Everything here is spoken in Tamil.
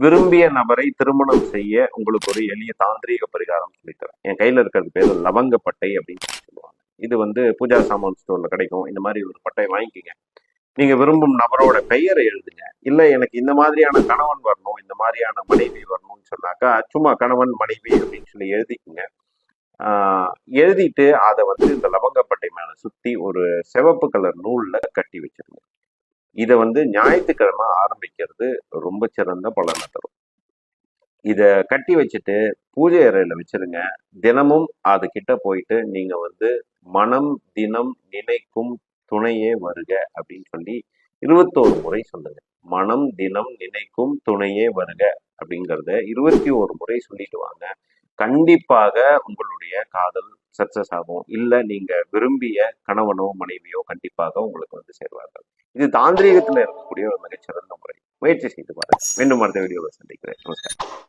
விரும்பிய நபரை திருமணம் செய்ய உங்களுக்கு ஒரு எளிய தாந்திரீக பரிகாரம் சொல்லித்தரேன். என் கையில இருக்கிறது பேர் லவங்கப்பட்டை அப்படின்னு சொல்லுவாங்க. இது வந்து பூஜா சாமான் ஸ்டோர்ல கிடைக்கும். இந்த மாதிரி ஒரு பட்டை வாங்கிக்கோங்க. நீங்க விரும்பும் நபரோட பெயரை எழுதுங்க. இல்ல எனக்கு இந்த மாதிரியான கணவன் வரணும், இந்த மாதிரியான மனைவி வரணும்னு சொன்னாக்கா சும்மா கணவன் மனைவி அப்படின்னு சொல்லி எழுதிக்குங்க. எழுதிட்டு அதை வந்து இந்த லவங்கப்பட்டை மேல சுத்தி ஒரு சிவப்பு கலர் நூல்ல கட்டி வச்சிருங்க. இதை வந்து ஞாயிற்றுக்கிழமை ஆரம்பிக்கிறது ரொம்ப சிறந்த பலனை தரும். இத கட்டி வச்சுட்டு பூஜை அறையில வச்சிருங்க. தினமும் அது கிட்ட போயிட்டு நீங்க வந்து மனம் தினம் நினைக்கும் துணையே வருக அப்படின்னு சொல்லி 21 முறை சொல்லுங்க. மனம் தினம் நினைக்கும் துணையே வருக அப்படிங்கிறத 21 முறை சொல்லிட்டு வாங்க. கண்டிப்பாக உங்களுடைய காதல் சக்சஸ் ஆகும். இல்ல நீங்க விரும்பிய கணவனோ மனைவியோ கண்டிப்பாக உங்களுக்கு வந்து சேர்வார்கள். இது தாந்திரீகத்துல இருக்கக்கூடிய ஒரு மிகச்சிறந்த முறை. முயற்சி செய்து பாருங்க. மீண்டும் அடுத்த வீடியோவை சந்திக்கிறேன். நமஸ்காரம்.